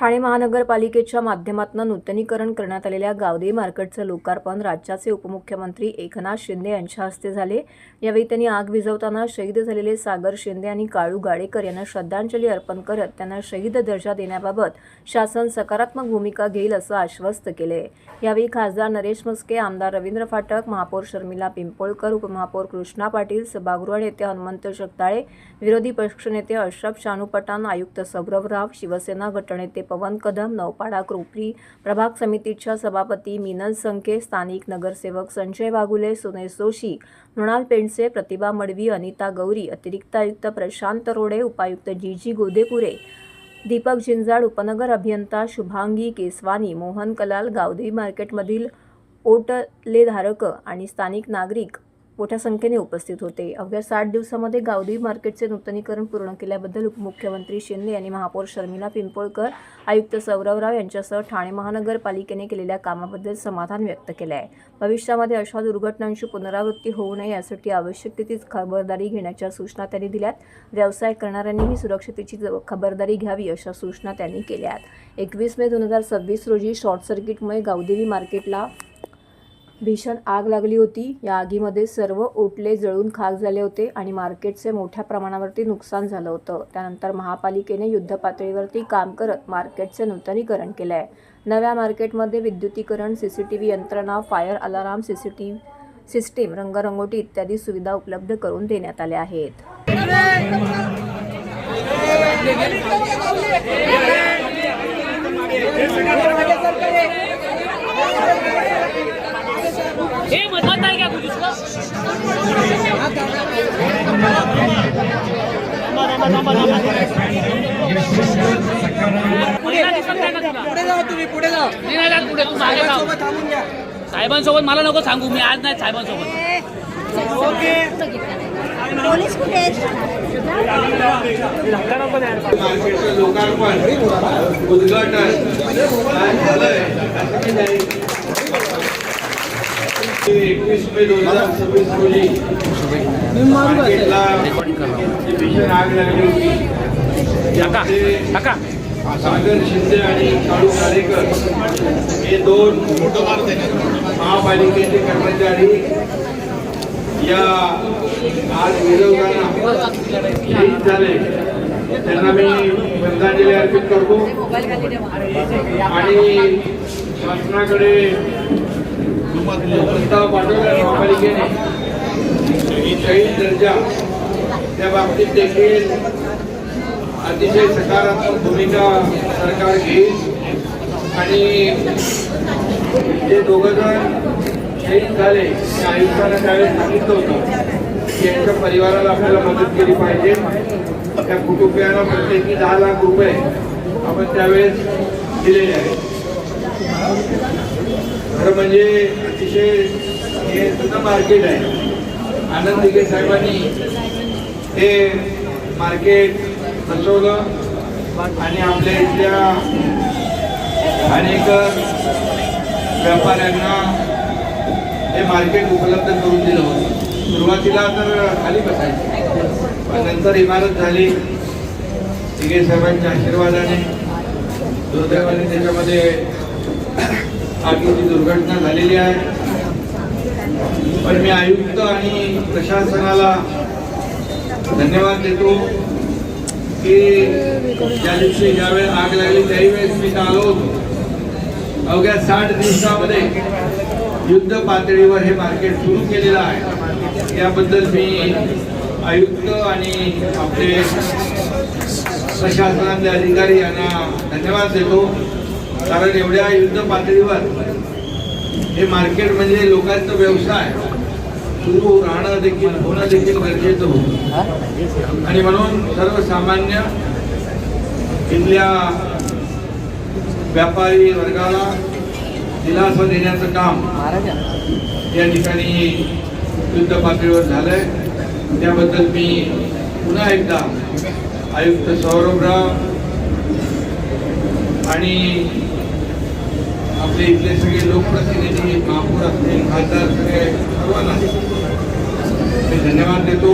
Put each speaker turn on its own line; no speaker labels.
ठाणे महानगरपालिकेच्या माध्यमातून नूतनीकरण करण्यात आलेल्या गावदेवी मार्केटचं लोकार्पण राज्याचे उपमुख्यमंत्री एकनाथ शिंदे यांच्या हस्ते झाले। यावेळी त्यांनी आग विझवताना शहीद झालेले सागर शिंदे आणि काळू गाडेकर यांना श्रद्धांजली अर्पण करत त्यांना शहीद दर्जा देण्याबाबत शासन सकारात्मक भूमिका घेईल असं आश्वस्त केले। यावेळी खासदार नरेश म्हस्के, आमदार रवींद्र फाटक, महापौर शर्मिला पिंपळकर, उपमहापौर कृष्णा पाटील, सभागृह नेते हनुमंत जगदाळे, विरोधी पक्षनेते अशरफ शानू पठाण, आयुक्त सौरभ राव, शिवसेना गटनेते पवन कदम, नौपाडा कृपरी प्रभाग समितीच्या सभापती मीनल संखे, स्थानिक नगरसेवक संजय वाघुले, सुनेश जोशी, मृणाल पेंडसे, प्रतिभा मडवी, अनिता गौरी, अतिरिक्त आयुक्त प्रशांत रोडे, उपायुक्त जी गोदेपुरे, दीपक जिंजाड, उपनगर अभियंता शुभांगी केसवानी, मोहन कलाल, गावदेवी मार्केटमधील ओटलेधारक आणि स्थानिक नागरिक मोठ्या संख्येने उपस्थित होते। अवघ्या 60 दिवसांमध्ये गावदेवी मार्केटचे नूतनीकरण पूर्ण केल्याबद्दल उपमुख्यमंत्री शिंदे यांनी महापौर शर्मिला पिंपळकर, आयुक्त सौरभ राव यांच्यासह ठाणे महानगरपालिकेने केलेल्या कामाबद्दल समाधान व्यक्त केले आहे। भविष्यामध्ये अशा दुर्घटनांची पुनरावृत्ती होऊ नये यासाठी आवश्यक ती खबरदारी घेण्याच्या सूचना त्यांनी दिल्यात। व्यवसाय करणाऱ्यांनीही सुरक्षिततेची खबरदारी घ्यावी अशा सूचना त्यांनी केल्या आहेत। 21 मे 2026 रोजी शॉर्ट सर्किटमुळे गावदेवी मार्केटला भीषण आग लागली होती। या आगीमध्ये सर्व ओटले जळून खाक झाले होते आणि मार्केटचे मोठ्या प्रमाणावरती नुकसान झालं होतं। त्यानंतर महापालिकेने युद्धपातळीवरती काम करत मार्केटचे नूतनीकरण केले आहे। नव्या मार्केटमध्ये विद्युतीकरण, सीसीटीव्ही यंत्रणा, फायर अलार्म सिस्टीम, रंगरंगोटी इत्यादी सुविधा उपलब्ध करून देण्यात आल्या आहेत।
ये मत बताइए क्या कुछ इसको पुढे जाओ तुम्ही पुढे जाओ नाही जात पुढे तू मागे जाओ साहेबांसोबत मला नको सांगू मी आज नाही साहेबांसोबत ओके पोलीस कुठे
मार्केटचं लोकार्पण उद्घाटन झालंय 21 मे 2026 रोजी मार्केटला भीषण आग लागली होती। सागर शिंदे आणि काळू गाडेकर हे दोन महापालिकेचे कर्मचारी या आग विझवताना शहीद झाले। त्यांना मी श्रद्धांजली अर्पित करतो आणि शासनाकडे प्रस्ताव पाठवला महापालिकेने शहीद दर्जा त्या बाबतीत देखील अतिशय सकारात्मक भूमिका सरकार घेईल आणि जे दोघंजण शहीद झाले त्या आयुक्तांना त्यावेळेस सांगितलं होतं की यांच्या परिवाराला आपल्याला मदत केली पाहिजे। त्या कुटुंबियांना प्रत्येकी 10 लाख रुपये आपण त्यावेळेस दिलेले आहेत। खरं म्हणजे अतिशय हे जुनं मार्केट आहे। आनंद दिघे साहेबांनी हे मार्केट बसवलं आणि आपल्या इथल्या अनेक व्यापाऱ्यांना हे मार्केट उपलब्ध करून दिलं होतं। सुरुवातीला तर खाली बसायचं पण नंतर इमारत झाली। दिघे साहेबांच्या आशीर्वादाने दुर्दैवाने त्याच्यामध्ये आगीची दुर्घटना झालेली आहे। पण मी आयुक्त आणि प्रशासनाला धन्यवाद देतो की ज्या दिवशी ज्यावेळेस आग लागली त्यावेळेस मी आलो होतो। अवघ्या 60 दिवसामध्ये युद्ध पातळीवर हे मार्केट सुरू केलेलं आहे। याबद्दल मी आयुक्त आणि आपले प्रशासनातले अधिकारी यांना धन्यवाद देतो। कारण एवढ्या युद्ध पातळीवर हे मार्केट म्हणजे लोकांचा व्यवसाय सुरू राहणं देखील होणं देखील गरजेचं होतं आणि म्हणून सर्वसामान्य इथल्या व्यापारी वर्गाला दिलासा देण्याचं काम या ठिकाणी युद्ध पातळीवर झालंय। त्याबद्दल मी पुन्हा एकदा आयुक्त सौरभ राव आणि आपले इथले सगळे लोकप्रतिनिधी, महापौर असतील, खासदार, सगळे सर्वांना मी धन्यवाद देतो।